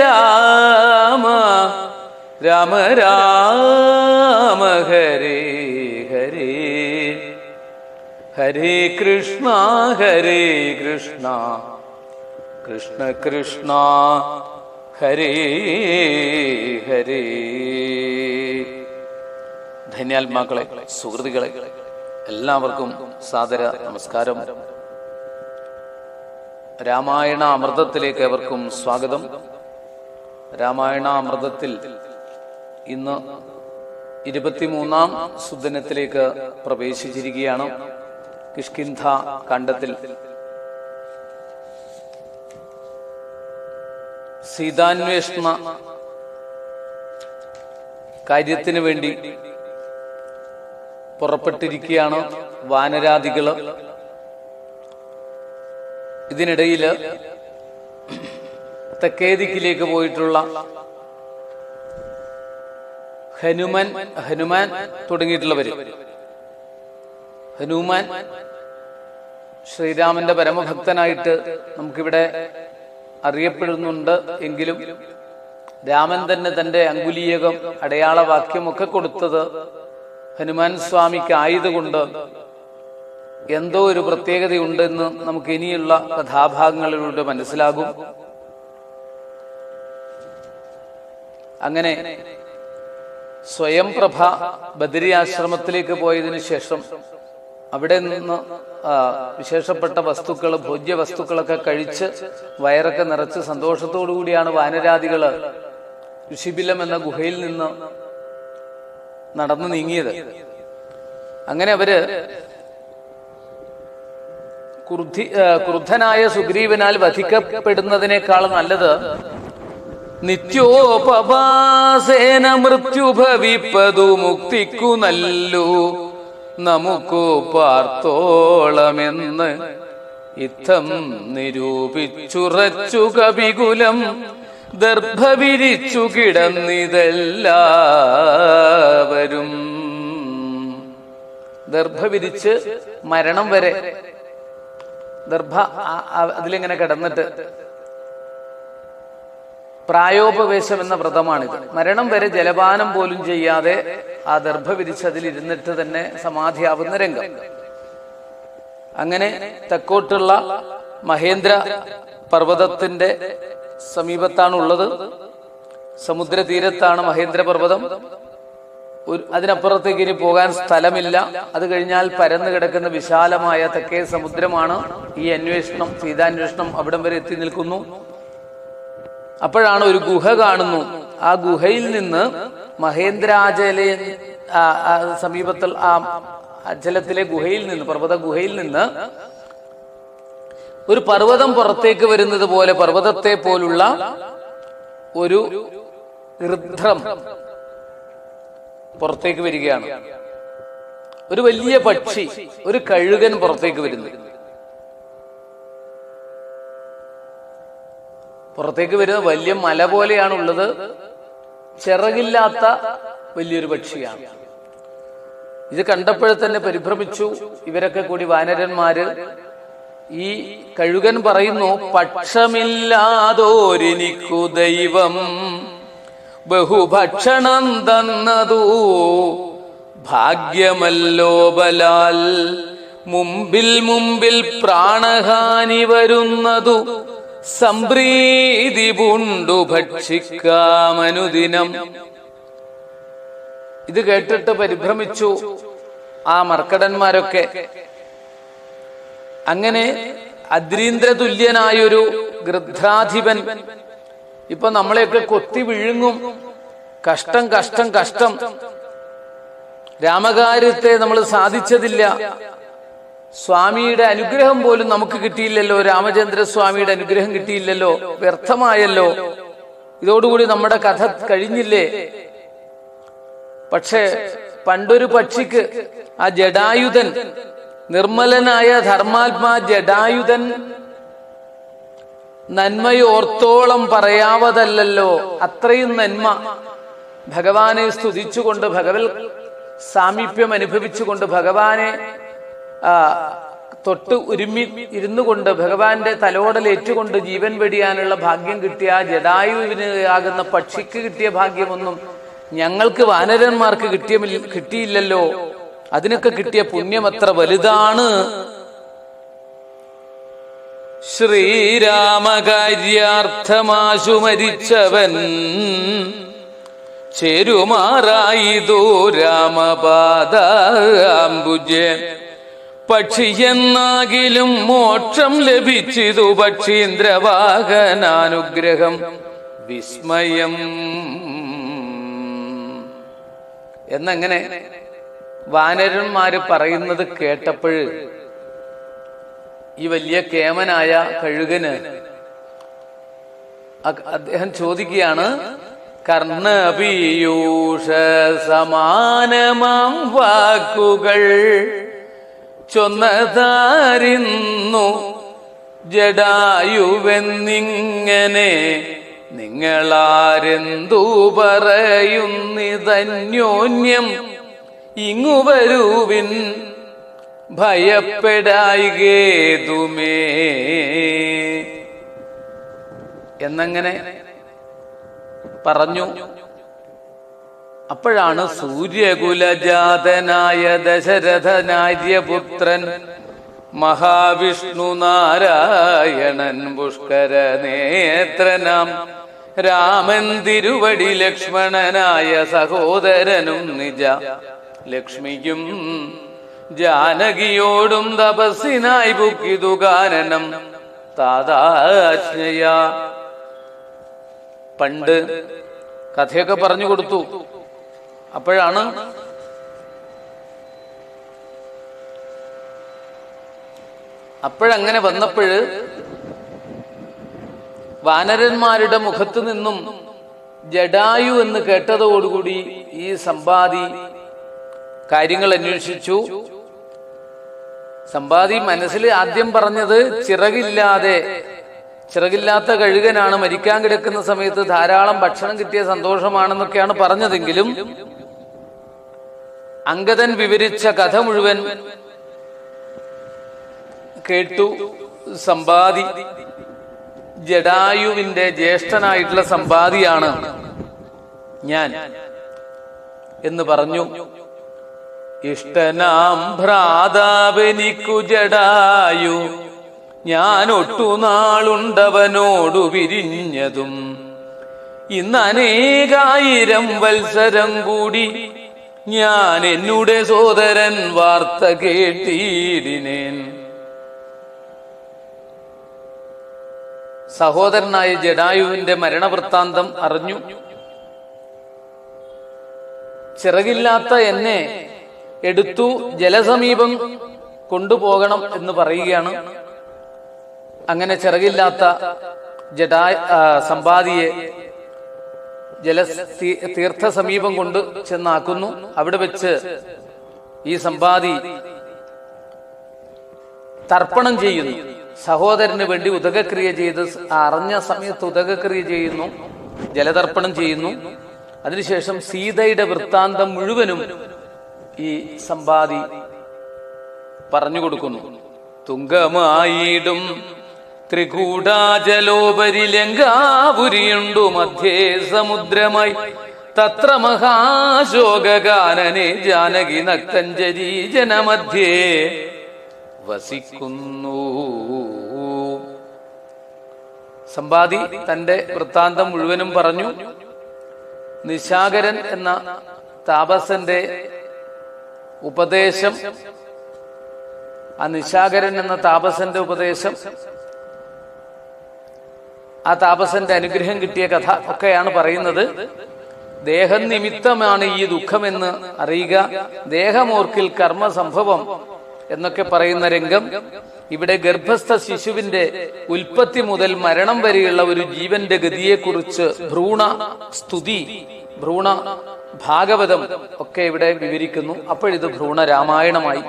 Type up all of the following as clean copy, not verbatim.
രാമ രാമ രാമ ഹരേ ഹരേ ഹരേ കൃഷ്ണ കൃഷ്ണ കൃഷ്ണ ഹരേ ഹരേ. ധന്യാത്മാക്കളെ, സുഹൃത്തുക്കളെ, എല്ലാവർക്കും സാദര നമസ്കാരം. രാമായണ അമൃതത്തിലേക്ക് ഏവർക്കും സ്വാഗതം. രാമായണ അമൃതത്തിൽ ഇന്ന് 23-ാം സുദിനത്തിലേക്ക് പ്രവേശിച്ചിരിക്കുകയാണ്. കിഷ്കിന്ധ കാണ്ഡത്തിൽ സീതാന്വേഷണ കാര്യത്തിന് വേണ്ടി പുറപ്പെട്ടിരിക്കുകയാണ് വാനരാദികള്. ഇതിനിടയില് തെക്കേദിക്കിലേക്ക് പോയിട്ടുള്ള ഹനുമാൻ തുടങ്ങിയിട്ടുള്ളവര്. ഹനുമാൻ ശ്രീരാമന്റെ പരമഭക്തനായിട്ട് നമുക്കിവിടെ അറിയപ്പെടുന്നുണ്ട്. എങ്കിലും രാമൻ തന്നെ തന്റെ അങ്കുലീയകം അടയാളവാക്യമൊക്കെ കൊടുത്തത് ഹനുമാൻ സ്വാമിക്കായതുകൊണ്ട് എന്തോ ഒരു പ്രത്യേകതയുണ്ടെന്ന് നമുക്ക് ഇനിയുള്ള കഥാഭാഗങ്ങളിലൂടെ മനസ്സിലാകും. അങ്ങനെ സ്വയംപ്രഭ ബദരി ആശ്രമത്തിലേക്ക് പോയതിനു ശേഷം അവിടെ നിന്ന് വിശേഷപ്പെട്ട വസ്തുക്കൾ, ഭോജ്യ വസ്തുക്കളൊക്കെ കഴിച്ച് വയറൊക്കെ നിറച്ച് സന്തോഷത്തോടു കൂടിയാണ് വാനരാദികള് ഋഷിബിലം എന്ന ഗുഹയിൽ നിന്ന് നടന്നു നീങ്ങിയത്. അങ്ങനെ അവര് ക്രുദ്ധനായ സുഗ്രീവനാൽ വധിക്കപ്പെടുന്നതിനേക്കാൾ നല്ലത് നിത്യോപവാസേന മൃത്യുഭവിപ്പതു മുക്തിക്കു നല്ലു നമുക്കു പാർത്തോളമെന്ന് ഇത്തം നിരൂപിച്ചുറച്ചു കവികുലം ദർഭവിരിച്ചു കിടന്നിതെല്ലാവരും. ദർഭവിരിച്ച് മരണം വരെ ദർഭ അതിലിങ്ങനെ കിടന്നിട്ട്, പ്രായോപവേശം എന്ന വ്രതമാണിത്. മരണം വരെ ജലപാനം പോലും ചെയ്യാതെ ആ ദർഭ വിരിച്ച് അതിലിരുന്നിട്ട് തന്നെ സമാധിയാവുന്ന രംഗം. അങ്ങനെ തെക്കോട്ടുള്ള മഹേന്ദ്ര പർവ്വതത്തിന്റെ സമീപത്താണുള്ളത്. സമുദ്രതീരത്താണ് മഹേന്ദ്ര പർവ്വതം. അതിനപ്പുറത്തേക്ക് ഇനി പോകാൻ സ്ഥലമില്ല. അത് കഴിഞ്ഞാൽ പരന്നു കിടക്കുന്ന വിശാലമായ തെക്കേ സമുദ്രമാണ്. ഈ അന്വേഷണം, സീതാന്വേഷണം അവിടം വരെ എത്തി നിൽക്കുന്നു. അപ്പോഴാണ് ഒരു ഗുഹ കാണുന്നു. ആ ഗുഹയിൽ നിന്ന് മഹേന്ദ്രാചല സമീപത്തിൽ ആ ജലത്തിലെ ഗുഹയിൽ നിന്ന്, പർവ്വത ഗുഹയിൽ നിന്ന് ഒരു പർവ്വതം പുറത്തേക്ക് വരുന്നത് പോലെ, പർവ്വതത്തെ പോലുള്ള ഒരു ഋദ്രം പുറത്തേക്ക് വരികയാണ്. ഒരു വലിയ പക്ഷി, ഒരു കഴുകൻ പുറത്തേക്ക് വരുന്നു. പുറത്തേക്ക് വരുന്ന വലിയ മല പോലെയാണുള്ളത്. ചിറകില്ലാത്ത വലിയൊരു പക്ഷിയാണ്. ഇത് കണ്ടപ്പോഴെ തന്നെ പരിഭ്രമിച്ചു ഇവരൊക്കെ കൂടി, വാനരന്മാര്. ഈ കഴുകൻ പറയുന്നു, പക്ഷമില്ലാതോരിനിക്കു ദൈവം ബഹുഭക്ഷണം തന്നതു ഭാഗ്യമല്ലോ ബലാൽ മുമ്പിൽ പ്രാണഹാനി വരുന്നതു സംപ്രീതി പൂണ്ടു ഭക്ഷിക്കാമനുദിനം. ഇത് കേട്ടിട്ട് പരിഭ്രമിച്ചു ആ മർക്കടന്മാരൊക്കെ. അങ്ങനെ അദ്രീന്ദ്രതുല്യനായൊരു ഗൃധ്രാധിപൻ ഇപ്പൊ നമ്മളെയൊക്കെ കൊത്തി വിഴുങ്ങും. കഷ്ടം കഷ്ടം കഷ്ടം. രാമകാര്യത്തെ നമ്മൾ സാധിച്ചതില്ല. സ്വാമിയുടെ അനുഗ്രഹം പോലും നമുക്ക് കിട്ടിയില്ലല്ലോ. രാമചന്ദ്രസ്വാമിയുടെ അനുഗ്രഹം കിട്ടിയില്ലല്ലോ. വ്യർത്ഥമായല്ലോ. ഇതോടുകൂടി നമ്മുടെ കഥ കഴിഞ്ഞില്ലേ? പക്ഷേ പണ്ടൊരു പക്ഷിക്ക്, ആ ജടായുധൻ, നിർമ്മലനായ ധർമാത്മാ ജടായുധൻ നന്മയോർത്തോളം പറയാവതല്ലോ. അത്രയും നന്മ ഭഗവാനെ സ്തുതിച്ചുകൊണ്ട്, ഭഗവത് സാമീപ്യം അനുഭവിച്ചുകൊണ്ട്, ഭഗവാനെ തൊട്ട് ഉരുമ്മി ഇരുന്നു കൊണ്ട് ഭഗവാന്റെ തലോടലേറ്റുകൊണ്ട് ജീവൻ വെടിയാനുള്ള ഭാഗ്യം കിട്ടിയ ജടായുവിന് ആകുന്ന പക്ഷിക്ക് കിട്ടിയ ഭാഗ്യമൊന്നും ഞങ്ങൾക്ക് വാനരന്മാർക്ക് കിട്ടിയില്ലല്ലോ. അതിനൊക്കെ കിട്ടിയ പുണ്യം അത്ര വലുതാണ്. ശ്രീരാമകാര്യാർത്ഥമാശു മരിച്ചവൻ ചേരുമാറായിതോ രാമപാദാംബുജേ. പക്ഷിയെന്നാകിലും മോക്ഷം ലഭിച്ചിതു പക്ഷീന്ദ്രവാഹനാനുഗ്രഹം വിസ്മയം എന്നങ്ങനെ വാനരന്മാര് പറയുന്നത് കേട്ടപ്പോഴ് ഈ വലിയ കേമനായ കഴുകന് അദ്ദേഹം ചോദിക്കുകയാണ്, കർണപീയൂഷ സമാനമാം വാക്കുകൾ ചൊന്നതാരിന്നു ജടായുവെന്നിങ്ങനെ നിങ്ങളാരെന്തു പറയുന്നിതന്യോന്യം ഇങ്ങു വരുവിൻ ഭയപ്പെടായികേതുമേ എന്നങ്ങനെ പറഞ്ഞു. അപ്പോഴാണ് സൂര്യകുലജാതനായ ദശരഥനാര്യപുത്രൻ മഹാവിഷ്ണു നാരായണൻ പുഷ്കര നേത്രനാം രാമൻ തിരുവടി ലക്ഷ്മണനായ സഹോദരനും നിജ ലക്ഷ്മിയും ജാനകിയോടും തപസ്സിനായി ബുക്കിതു ഗാനനം താതാജ്ഞയ. പണ്ട് കഥയൊക്കെ പറഞ്ഞു കൊടുത്തു. അപ്പോഴാണ് അപ്പോഴങ്ങനെ വന്നപ്പോഴ് വാനരന്മാരുടെ മുഖത്തു നിന്നും ജടായു എന്ന് കേട്ടതോടുകൂടി ഈ സമ്പാദി കാര്യങ്ങൾ അന്വേഷിച്ചു. സമ്പാദി മനസ്സിൽ ആദ്യം പറഞ്ഞത് ചിറകില്ലാത്ത കഴുകനാണ്, മരിക്കാൻ കിടക്കുന്ന സമയത്ത് ധാരാളം ഭക്ഷണം കിട്ടിയ സന്തോഷമാണെന്നൊക്കെയാണ് പറഞ്ഞതെങ്കിലും അംഗദൻ വിവരിച്ച കഥ മുഴുവൻ കേട്ടു. സമ്പാദി ജടായുവിന്റെ ജ്യേഷ്ഠനായിട്ടുള്ള സമ്പാദിയാണ് ഞാൻ എന്ന് പറഞ്ഞു. ഇഷ്ടനാം ഭ്രാതാവനിക്കു ജടായു ഞാൻ ഒട്ടുനാളുണ്ടവനോടു പിരിഞ്ഞതും ഇന്ന് അനേകായിരം വത്സരം കൂടി ഞാൻ എന്നുടെ സോദരൻ വാർത്ത കേട്ടിടിനേൻ. സഹോദരനായ ജടായുവിന്റെ മരണവൃത്താന്തം അറിഞ്ഞു. ചിറകില്ലാത്ത എന്നെ എടുത്തു ജലസമീപം കൊണ്ടുപോകണം എന്ന് പറയുകയാണ്. അങ്ങനെ ചിറകില്ലാത്ത സമ്പാദിയെ തീർത്ഥ സമീപം കൊണ്ട് ചെന്നാക്കുന്നു. അവിടെ വെച്ച് ഈ സമ്പാദി തർപ്പണം ചെയ്യുന്നു. സഹോദരന് വേണ്ടി ഉദകക്രിയ ചെയ്ത് അറിഞ്ഞ സമയത്ത് ഉദകക്രിയ ചെയ്യുന്നു, ജലതർപ്പണം ചെയ്യുന്നു. അതിനുശേഷം സീതയുടെ വൃത്താന്തം മുഴുവനും ഈ സമ്പാദി പറഞ്ഞു കൊടുക്കുന്നു. തുങ്കമായിടും ത്രികൂടാജലോപരി ലങ്കാപുരിയുണ്ടു മധ്യേ സമുദ്രമായി തത്ര മഹാശോകാനനെ ജാനകി നക്തഞ്ജരി ജനമധ്യേ വസിക്കുന്നു. സമ്പാദി തന്റെ വൃത്താന്തം മുഴുവനും പറഞ്ഞു. നിശാകരൻ എന്ന താപസന്റെ ഉപദേശം, ആ നിശാകരൻ എന്ന താപസന്റെ ഉപദേശം, ആ താപസന്റെ അനുഗ്രഹം കിട്ടിയ കഥ ഒക്കെയാണ് പറയുന്നത്. ദേഹം നിമിത്തമാണ് ഈ ദുഃഖമെന്ന് അറിയുക, ദേഹമോർക്കിൽ കർമ്മസംഭവം എന്നൊക്കെ പറയുന്ന രംഗം ഇവിടെ ഗർഭസ്ഥ ശിശുവിന്റെ ഉൽപ്പത്തി മുതൽ മരണം വരെയുള്ള ഒരു ജീവന്റെ ഗതിയെക്കുറിച്ച് ഭ്രൂണ സ്തുതി, ഭ്രൂണ ഭാഗവതം ഒക്കെ ഇവിടെ വിവരിക്കുന്നു. അപ്പോഴിത് ഭ്രൂണ രാമായണമായി.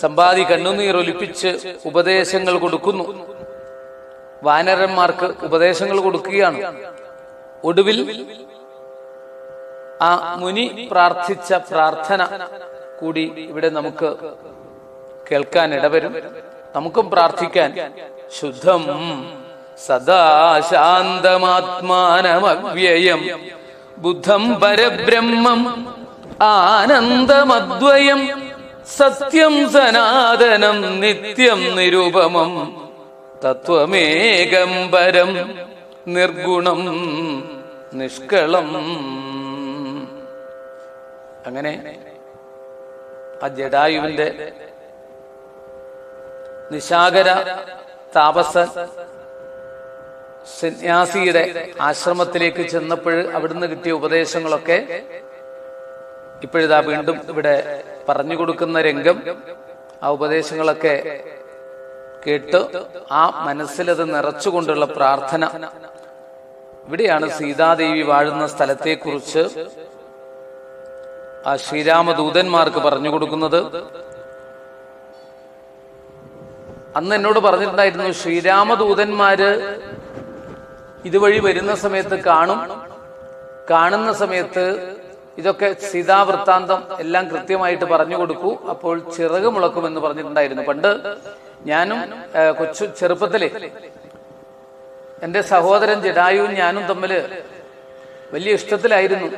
സമ്പാദി കണ്ണുനീർ ഒലിപ്പിച്ച് ഉപദേശങ്ങൾ കൊടുക്കുന്നു. വാനരന്മാർക്ക് ഉപദേശങ്ങൾ കൊടുക്കുകയാണ്. ഒടുവിൽ ആ മുനി പ്രാർത്ഥിച്ച പ്രാർത്ഥന കൂടി ഇവിടെ നമുക്ക് കേൾക്കാൻ ഇടവരും. നമുക്കും പ്രാർത്ഥിക്കാൻ. ശുദ്ധം സദാ ശാന്തമാത്മാനമവ്യയം ബുദ്ധം പരബ്രഹ്മം ആനന്ദമദ്വയം സത്യം സനാതനം നിത്യം നിരുപമം തത്വമേകം പരം നിർഗുണം നിഷ്കളം. അങ്ങനെ ആ ജടായുവിന്റെ നിശാകര താപസ സന്യാസിയുടെ ആശ്രമത്തിലേക്ക് ചെന്നപ്പോൾ അവിടുന്ന് കിട്ടിയ ഉപദേശങ്ങളൊക്കെ ഇപ്പോഴിതാ വീണ്ടും ഇവിടെ പറഞ്ഞു കൊടുക്കുന്ന രംഗം. ആ ഉപദേശങ്ങളൊക്കെ കേട്ട് ആ മനസ്സിലത് നിറച്ചുകൊണ്ടുള്ള പ്രാർത്ഥന. ഇവിടെയാണ് സീതാദേവി വാഴുന്ന സ്ഥലത്തെക്കുറിച്ച് ആ ശ്രീരാമദൂതന്മാർക്ക് പറഞ്ഞു കൊടുക്കുന്നത്. അന്ന് എന്നോട് പറഞ്ഞിട്ടുണ്ടായിരുന്നു, ശ്രീരാമദൂതന്മാര് ഇതുവഴി വരുന്ന സമയത്ത് കാണുന്ന സമയത്ത് ഇതൊക്കെ സീതാവൃത്താന്തം എല്ലാം കൃത്യമായിട്ട് പറഞ്ഞു കൊടുക്കൂ, അപ്പോൾ ചിറക് മുളക്കുമെന്ന് പറഞ്ഞിട്ടുണ്ടായിരുന്നു. പണ്ട് ഞാനും ചെറുപ്പത്തില് എന്റെ സഹോദരൻ ജടായുവും ഞാനും തമ്മില് വലിയ ഇഷ്ടത്തിലായിരുന്നു.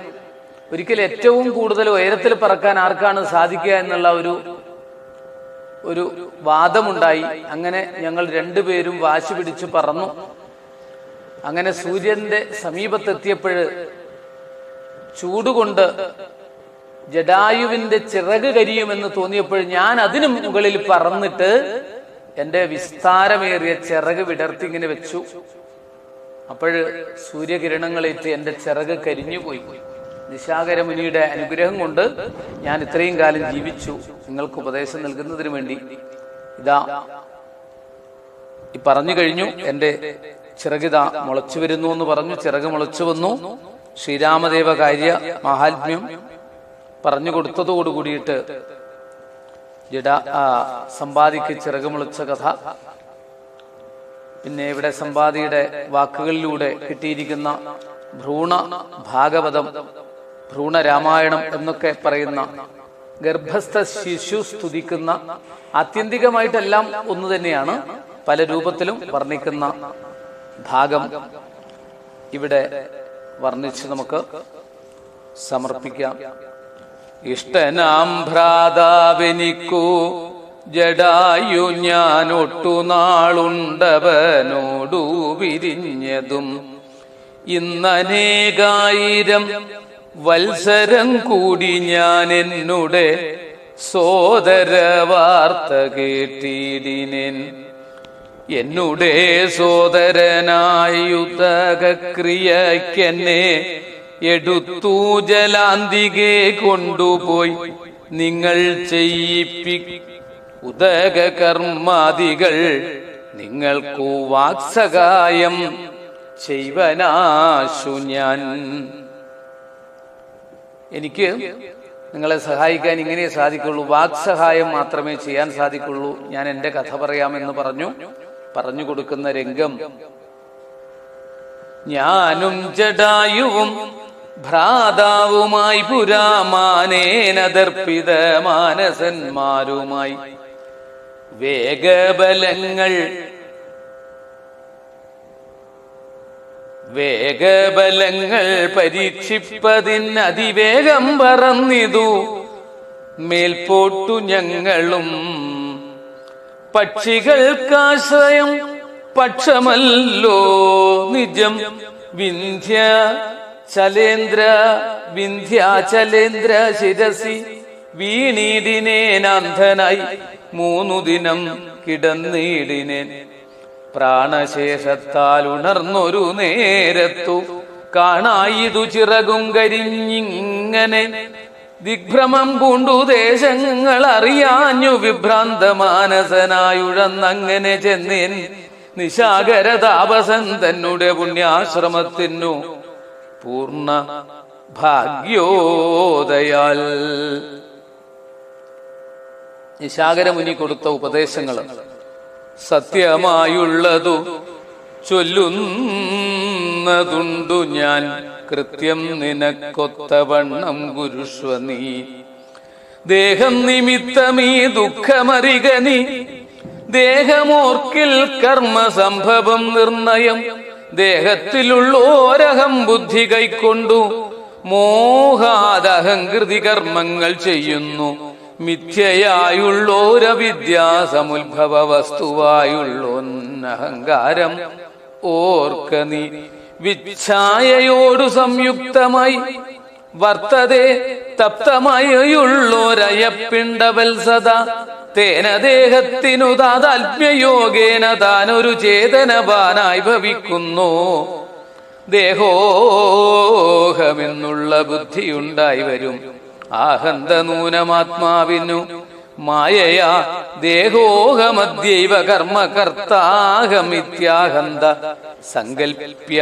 ഒരിക്കൽ ഏറ്റവും കൂടുതൽ ഉയരത്തിൽ പറക്കാൻ ആർക്കാണ് സാധിക്കുക എന്നുള്ള ഒരു വാദമുണ്ടായി. അങ്ങനെ ഞങ്ങൾ രണ്ടുപേരും വാശി പിടിച്ച് പറന്നു. അങ്ങനെ സൂര്യന്റെ സമീപത്തെത്തിയപ്പോഴ് ചൂടുകൊണ്ട് ജടായുവിന്റെ ചിറക് കരിയുമെന്ന് തോന്നിയപ്പോൾ ഞാൻ അതിനു മുകളിൽ പറന്നിട്ട് എന്റെ വിസ്താരമേറിയ ചിറക് വിടർത്തി ഇങ്ങനെ വെച്ചു. അപ്പോഴ് സൂര്യകിരണങ്ങളേറ്റ് എന്റെ ചിറക് കരിഞ്ഞുപോയി. നിശാകര മുനിയുടെ അനുഗ്രഹം കൊണ്ട് ഞാൻ ഇത്രയും കാലം ജീവിച്ചു. നിങ്ങൾക്ക് ഉപദേശം നൽകുന്നതിന് വേണ്ടി ഇതാ ഈ പറഞ്ഞു കഴിഞ്ഞു. എന്റെ ചിറകിത മുളച്ചു വരുന്നു എന്ന് പറഞ്ഞു. ചിറക് മുളച്ചു വന്നു. ശ്രീരാമദേവ കാര്യ മഹാത്മ്യം പറഞ്ഞു കൊടുത്തതോടുകൂടിയിട്ട് സമ്പാദിക്ക് ചിറക് മുളച്ച കഥ, പിന്നെ ഇവിടെ സമ്പാദിയുടെ വാക്കുകളിലൂടെ കിട്ടിയിരിക്കുന്ന ഭ്രൂണ ഭാഗവതം, ഭ്രൂണ രാമായണം എന്നൊക്കെ പറയുന്ന ഗർഭസ്ഥ ശിശു സ്തുതിക്കുന്ന, ആത്യന്തികമായിട്ടെല്ലാം ഒന്നു തന്നെയാണ്, പല രൂപത്തിലും വർണ്ണിക്കുന്ന ഭാഗം ഇവിടെ വർണ്ണിച്ച് നമുക്ക് സമർപ്പിക്കാം. ഇഷ്ടനാം ഭ്രാതാവെനിക്കു ജടായു ഞാനൊട്ടു നാളുണ്ടവനോടു വിരിഞ്ഞതും ഇന്നനേകായിരം വത്സരം കൂടി ഞാൻ എന്നുടെ സോദര വാർത്ത കേട്ടിടിനേൻ. എന്നുടെ സോദരനായുതകക്രിയക്കെന്നെ എടുത്തു ജലാന്തികെ കൊണ്ടുപോയി നിങ്ങൾ ചെയ്യിപ്പി ഉദക കർമാദികൾ നിങ്ങൾക്കു വാക്സഹായം ചെയ്വനാശു ഞാൻ. എനിക്ക് നിങ്ങളെ സഹായിക്കാൻ ഇങ്ങനെ സാധിക്കുള്ളൂ, വാക്സഹായം മാത്രമേ ചെയ്യാൻ സാധിക്കുള്ളൂ. ഞാൻ എന്റെ കഥ പറയാമെന്ന് പറഞ്ഞു കൊടുക്കുന്ന രംഗം. ഞാനും ജടായുവും ഭ്രാതാവുമായി പുരാമാനേനദർപ്പിത മാനസന്മാരുമായി വേഗബലങ്ങൾ പരീക്ഷിപ്പതിന് അതിവേഗം പറന്നിതു മേൽപോട്ടു ഞങ്ങളും. പക്ഷികൾക്കാശ്രയം പക്ഷമല്ലോ നിജം വിന്ധ്യാചലേന്ദ്ര ശിരസി വീണീടിനേനാന്ധനായി 3 ദിനം കിടന്നിടിനേൻ. പ്രാണശേഷത്താൽ ഉണർന്നൊരു നേരത്തു കാണായിതു ചിറകും കരിഞ്ഞിങ്ങനെ ദിഗ്ഭ്രമം പൂണ്ടു ദേശങ്ങൾ അറിയാഞ്ഞു വിഭ്രാന്ത മാനസനായുഴന്നങ്ങനെ ചെന്നേൻ നിശാകര താപസൻ തന്നെ പുണ്യാശ്രമത്തിനു പൂർണ്ണ ഭാഗ്യോദയാൽ. നിശാകര മുനി കൊടുത്ത ഉപദേശങ്ങൾ സത്യമായുള്ളതു ചൊല്ലുന്നതുണ്ടു ഞാൻ. കൃത്യം നിനക്കൊത്തവണ്ണം ഗുരുഷ്വ നീ. ദേഹം നിമിത്തമീ ദുഃഖമറികനി ദേഹമോർക്കിൽ കർമ്മ സംഭവം നിർണയം ദേഹത്തിലുള്ളോരഹം ബുദ്ധി കൈക്കൊണ്ടു മോഹാദഹങ്കൃതി കർമ്മങ്ങൾ ചെയ്യുന്നു മിഥ്യയായുള്ളോരവിദ്യാസമുദ്ഭവ വസ്തുവായുള്ളോന്നഹങ്കാരം ഓർക്ക നീ വിച്ഛായയോടു സംയുക്തമായി വർത്തതേ തപ്തമായുള്ളോരയപ്പിണ്ടവൽ സദാ തേന ദേഹത്തിനു താതാത്മ്യയോഗേന താനൊരു ചേതനവാനായി ഭവിക്കുന്നു ദേഹോഹമെന്നുള്ള ബുദ്ധിയുണ്ടായി വരും ആഹന്ത നൂനമാത്മാവിനു മായയാ ദേഹോഹമദ്യൈവ കർമ്മകർത്താഹമിത്യാഹന്ത സങ്കൽപ്യ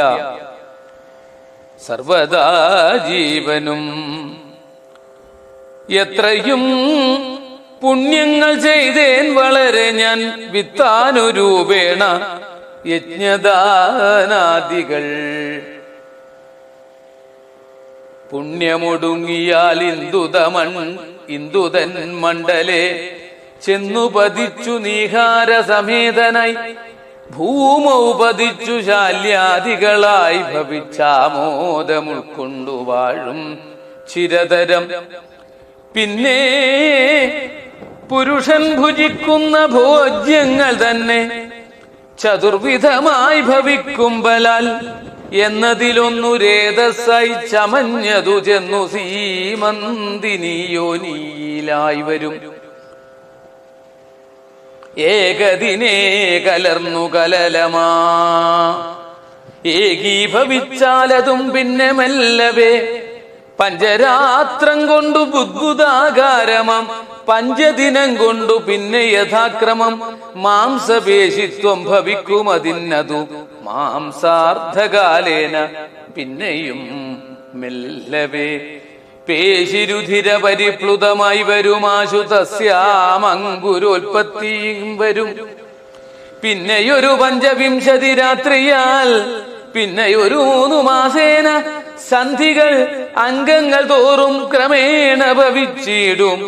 സർവദാ ജീവനും എത്രയും പുണ്യങ്ങൾ ചെയ്തേൻ വളരെ ഞാൻ വിത്താനുരൂപേണ യജ്ഞദാനാദികൾ പുണ്യമൊടുങ്ങിയാൽ ഇന്ദുതൻ മണ്ഡലേ ചെന്നു പതിച്ചു നീഹാര സമേതനായി ഭൂമൗപതിച്ചു ശാല്യാദികളായി ഭവിച്ചാമോദമുൾക്കൊണ്ടു വാഴും ചിരതരം പിന്നെ പുരുഷൻ ഭുജിക്കുന്ന ഭോജ്യങ്ങൾ തന്നെ ചതുർവിധമായി ഭവിക്കുമ്പലാൽ എന്നതിലൊന്നു രേതസ്സായി ചമഞ്ഞതു ചെന്നു സീമന്തിനിയോനിയിലായി വരും ഏകദിനേ കലർന്നു കലലമാ ഏകീഭവിച്ചാലതും പിന്നെ മെല്ലവേ പഞ്ചരാത്രം കൊണ്ടു ബുദ്ബുദാകാരമാം പഞ്ചദിനം കൊണ്ടു പിന്നെ യഥാക്രമം മാംസപേശിത്വം ഭവിക്കും അതിന്നതു മാംസാർദ്ധകാലേന പിന്നെയും മെല്ലവേ പേശിരുധിര പരിപ്ലുതമായി വരുമാശു തസ്യാമങ്കുരോൽപത്തിയും വരും പിന്നെയൊരു പഞ്ചവിംശതി രാത്രിയാൽ പിന്നെയൊരു 3 മാസേന സന്ധികൾ അംഗങ്ങൾ തോറും ക്രമേണ ഭവിച്ചിടും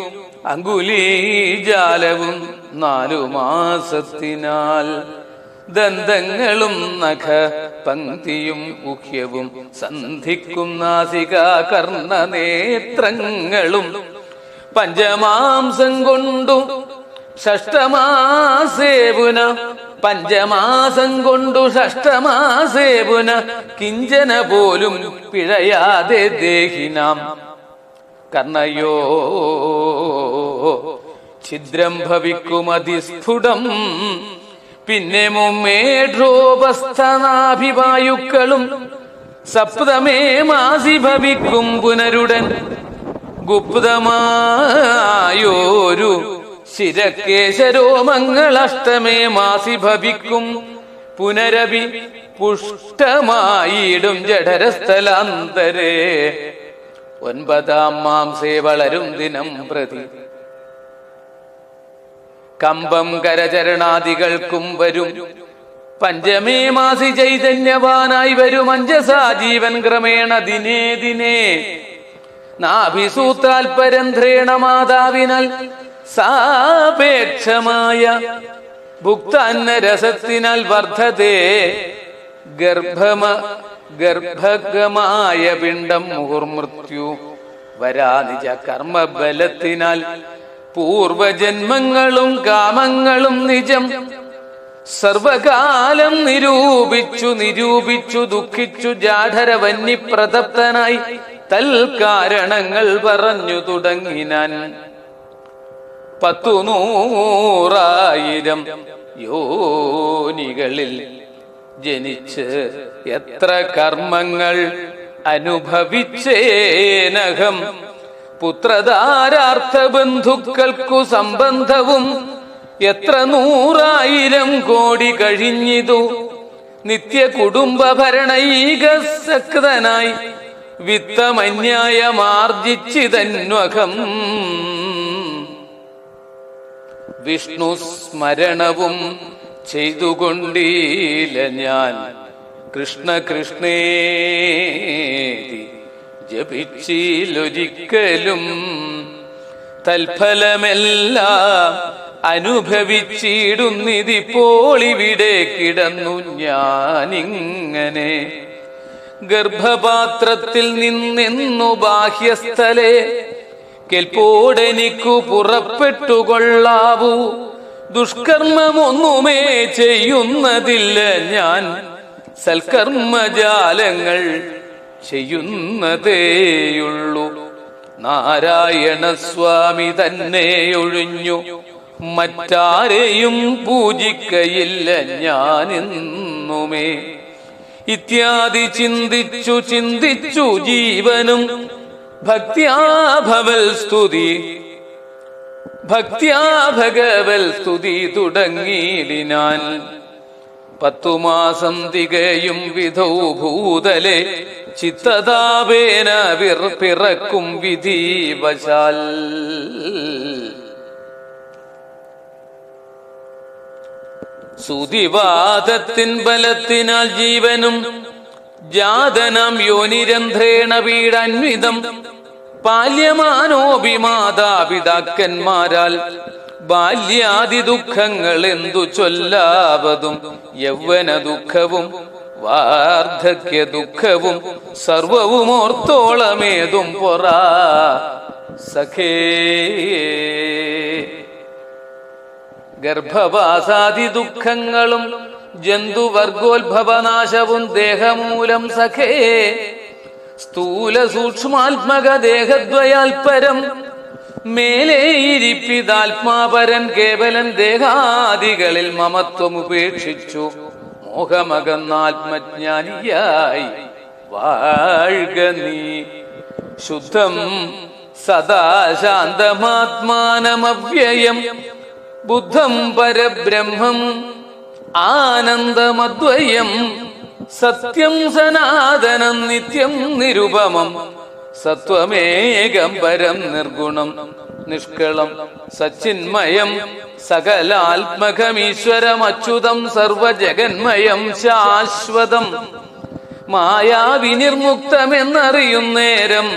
അങ്കുലീജാലവും 4 മാസത്തിനാൽ ദന്തങ്ങളും നഖ പങ്ക്തിയും മുഖ്യവും സന്ധിക്കും നാസിക കർണനേത്രങ്ങളും പഞ്ചമാംസം കൊണ്ടു ഷഷ്ടമാസേപുന പഞ്ചമാസം കൊണ്ടു ഷഷ്ടമാസേപുന കിഞ്ചന പോലും പിഴയാതെ ദേഹിനാം കർണയോ ഛിദ്രം ഭവിക്കുമതിസ്ഫുടം പിന്നെ മുമ്മേഢ്രോപസ്ഥനാഭിവായുക്കളും സപ്തമേ മാസി ഭവിക്കും പുനരുടൻ ഗുപ്തമായോരു ശിരക്കേശരോമങ്ങൾ അഷ്ടമേ മാസി ഭവിക്കും പുനരഭി പുഷ്ടമായിടും ജഠരസ്ഥലാന്തരേ 9-ാം മാംസേ വളരും ദിനം പ്രതി കമ്പം കരചരണാദികൾക്കും വരും പഞ്ചമേ മാസി ചൈതന്യവാനായി വരും അഞ്ജസാ ജീവൻ ക്രമേണ ദിനേ ദിനേ നാഭിസൂത്രാൽപരന്ധ്രേണ മാതാവിനാൽ സാപേക്ഷമായ ഭുക്താന്നരസത്തിനാൽ വർദ്ധതേ ഗർഭഗമായ പിണ്ഡം മുഹുർമൃത്യു വരാനിജ കർമ്മബലത്തിനാൽ പൂർവജന്മങ്ങളും കാമങ്ങളും നിജം സർവകാലം നിരൂപിച്ചു ദുഃഖിച്ചു ജാഠരവന്നി പ്രതപ്തനായി തൽക്കാരണങ്ങൾ പറഞ്ഞു തുടങ്ങിനാൻ 100,000 യോനികളിൽ ജനിച്ച് എത്ര കർമ്മങ്ങൾ അനുഭവിച്ചേനഹം പുത്രധാരാർത്ഥ ബന്ധുക്കൾക്കു സംബന്ധവും എത്ര 100,000 കോടി കഴിഞ്ഞിതു നിത്യ കുടുംബ ഭരണൈകസക്തനായി വിത്തമന്യായമാർജിച്ചിതന്വകം വിഷ്ണു സ്മരണവും ചെയ്തുകൊണ്ടീല ഞാൻ കൃഷ്ണ കൃഷ്ണേതി ജപിച്ചിലൊരിക്കലും തൽഫലമെല്ലാം അനുഭവിച്ചിടുന്നിതിപ്പോൾ ഇവിടെ കിടന്നു ഞാനിങ്ങനെ. ഗർഭപാത്രത്തിൽ നിന്നെന്നു ബാഹ്യസ്ഥലെ കെൽപ്പോടെനിക്കു പുറപ്പെട്ടുകൊള്ളാവൂ. ദുഷ്കർമ്മമൊന്നുമേ ചെയ്യുന്നതില്ല ഞാൻ, സൽക്കർമ്മജാലങ്ങൾ ചെയ്യുന്നതേയുള്ളൂ. നാരായണ സ്വാമി തന്നെ ഒഴിഞ്ഞു മറ്റാരെയും പൂജിക്കയില്ല ഞാനെന്നുമേ. ഇത്യാദി ചിന്തിച്ചു ചിന്തിച്ചു ജീവനും ഭക്ത്യാ ഭഗവൽ സ്തുതി തുടങ്ങിയിടിനാൻ. 10 മാസം തികയും വിധൗ ഭൂതലെ ചിത്തതാപേന പിറക്കും വിധിവശാൽ. സുതിവാദത്തിൻ ബലത്തിനാൽ ജീവനും ജാതനം യോനിരന്ധ്രേണ പീഡാന്വിതം പാല്യമാനോപി മാതാപിതാക്കന്മാരാൽ ബാല്യാദി ദുഃഖങ്ങൾ എന്തു ചൊല്ലാവതും. യൗവന ദുഃഖവും വാർദ്ധക്യ ദുഃഖവും സർവവും ഓർത്തോളമേതും പൊറാ സഖേ. ഗർഭവാസാദി ദുഃഖങ്ങളും ജന്തുവർഗോത്ഭവനാശവും ദേഹമൂലം സഖേ. സ്ഥൂല സൂക്ഷ്മാത്മക ദേഹദ്വയാൽപരം മേലേയിരിപ്പിതാത്മാപരൻ കേവലൻ ദേഹാദികളിൽ മമത്വം ഉപേക്ഷിച്ചു മോഹമകന്നാത്മജ്ഞാനിയായി വാഴ്ക നീ. ശുദ്ധം സദാ ശാന്തമാത്മാനമവ്യയം ബുദ്ധം പരബ്രഹ്മം ആനന്ദമദ്വയം സത്യം സനാതനം നിത്യം നിരുപമം സത്വമേകം പരം നിർഗുണം നിഷ്കളം സച്ചിന്മയം സകലാത്മകമീശ്വരമച്യുതം സർവജഗന്മയം ശാശ്വതം മായാവിനിർമുക്തമെന്നറിയുന്നേരം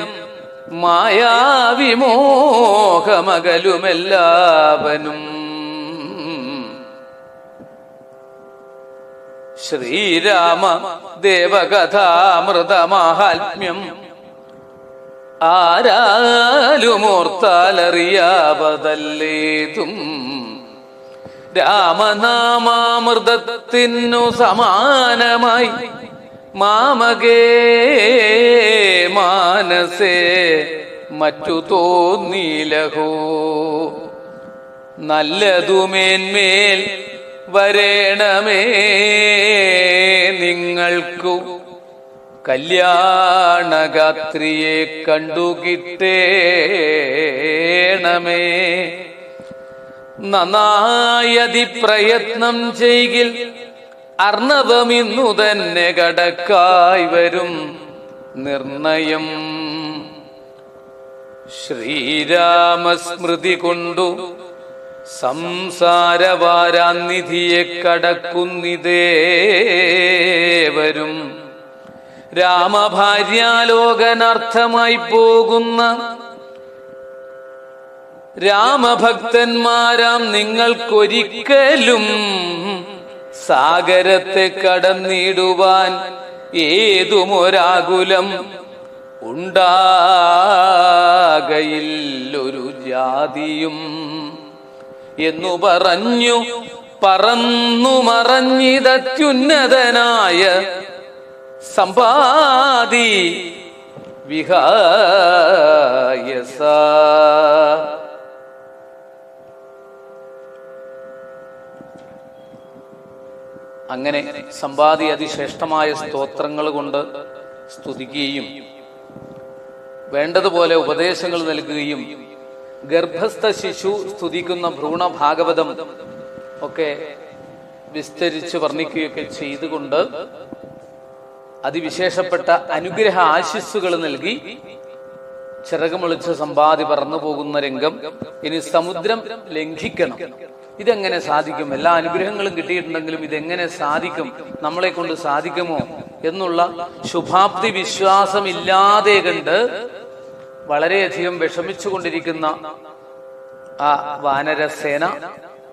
മായാവിമോഹമകലുമെല്ലാവനും. ശ്രീരാമ ദേവകഥാമൃതമാഹാത്മ്യം ആരാലുമോർത്താലറിയാവതല്ലേതും. രാമനാമാമൃതത്തിനു സമാനമായി മാമകേ മാനസേ മറ്റു തോന്നീലഹോ. നല്ലതുമേന്മേൽ വരേണമേ നിങ്ങൾക്കു കല്യാണഗാത്രിയെ കണ്ടുകിട്ടേണമേ. നന്നായതി പ്രയത്നം ചെയ്യിൽ അർണവമിന്നു തന്നെ കടക്കായി വരും നിർണയം. ശ്രീരാമസ്മൃതി കൊണ്ടു സംസാരവാരാനിധിയെ കടക്കുന്നിതേവരും. രാമഭാര്യാലോകനർത്ഥമായി പോകുന്ന രാമഭക്തന്മാരാം നിങ്ങൾക്കൊരിക്കലും സാഗരത്തെ കടന്നിടുവാൻ ഏതുമൊരാകുലം ഉണ്ടാകയില്ലൊരു ജാതിയും എന്നു പറഞ്ഞു പറന്നു മറഞ്ഞിതത്യുന്നതനായ സമ്പാദി വിഹായസ. അങ്ങനെ സമ്പാദി അതിശ്രേഷ്ഠമായ സ്തോത്രങ്ങൾ കൊണ്ട് സ്തുതിക്കുകയും വേണ്ടതുപോലെ ഉപദേശങ്ങൾ നൽകുകയും ഗർഭസ്ഥ ശിശു സ്തുതിക്കുന്ന ഭ്രൂണഭാഗവതം ഒക്കെ വിസ്തരിച്ച് വർണ്ണിക്കുകയൊക്കെ ചെയ്തുകൊണ്ട് അതിവിശേഷപ്പെട്ട അനുഗ്രഹ ആശിസ്സുകൾ നൽകി ചിറകുമൊളിച്ച് സമ്പാദി പറന്നു പോകുന്ന രംഗം. ഇനി സമുദ്രം ലംഘിക്കണം, ഇതെങ്ങനെ സാധിക്കും? എല്ലാ അനുഗ്രഹങ്ങളും കിട്ടിയിട്ടുണ്ടെങ്കിലും ഇതെങ്ങനെ സാധിക്കും, നമ്മളെ കൊണ്ട് സാധിക്കുമോ എന്നുള്ള ശുഭാപ്തി വിശ്വാസമില്ലാതെ കണ്ട് വളരെയധികം വിഷമിച്ചു കൊണ്ടിരിക്കുന്ന ആ വാനരസേന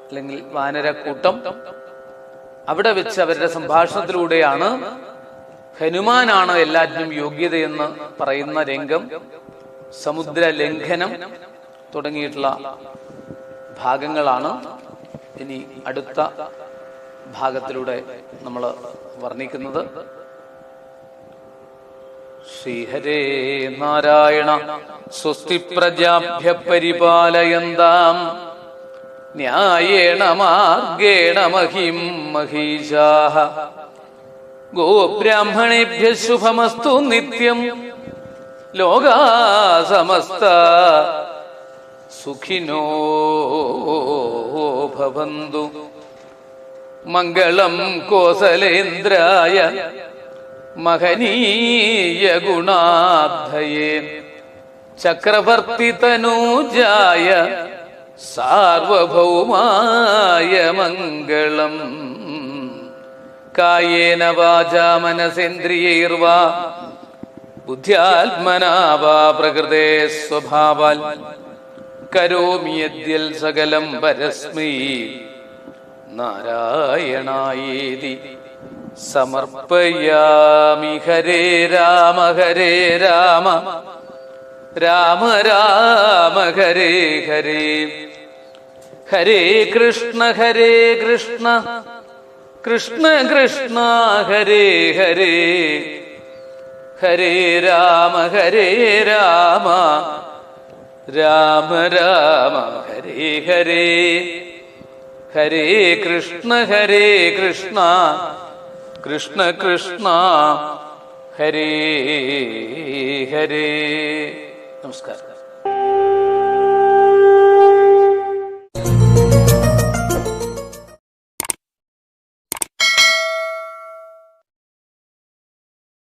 അല്ലെങ്കിൽ വാനരക്കൂട്ടം അവിടെ വെച്ച് അവരുടെ സംഭാഷണത്തിലൂടെയാണ് ഹനുമാനാണ് എല്ലാറ്റിനും യോഗ്യതയെന്ന് പറയുന്ന രംഗം, സമുദ്ര ലംഘനം തുടങ്ങിയിട്ടുള്ള ഭാഗങ്ങളാണ് ഇനി അടുത്ത ഭാഗത്തിലൂടെ നമ്മൾ വർണ്ണിക്കുന്നത്. ശ്രീഹരേ നാരായണ സ്വസ്തി പ്രജാഭ്യ പരിപാലയന്താം ന്യായേണ മാർഗേണ മഹിം മഹീശാഃ ഗോബ്രാഹ്മണേഭ്യ ശുഭമസ്തു നിത്യം ലോകാ സമസ്താ സുഖിനോ ഭവന്തു. മംഗളം കോസലേന്ദ്രായ മഹനീയ ഗുണാബ്ധയേ ചക്രവർത്തി തനൂജായ സാർവഭൗമായ മംഗളം. കായേന വാചാ മനസേന്ദ്രിയൈർവാ ബുദ്ധ്യാത്മനാ വാ പ്രകൃതേ സ്വഭാവാൽ കരോമി യദ്യൽ സകലം പരസ്മൈ നാരായണായേതി സമർപ്പയാമി. ഹരേ രാമ ഹരേ രാമ രാമ രാമ ഹരേ ഹരേ, ഹരേ കൃഷ്ണ കൃഷ്ണ കൃഷ്ണ ഹരേ ഹരേ, ഹരേ രാമ രാമ രാമ ഹരേ ഹരേ, ഹരേ കൃഷ്ണ കൃഷ്ണ കൃഷ്ണ ഹരേ ഹരേ. നമസ്കാരം.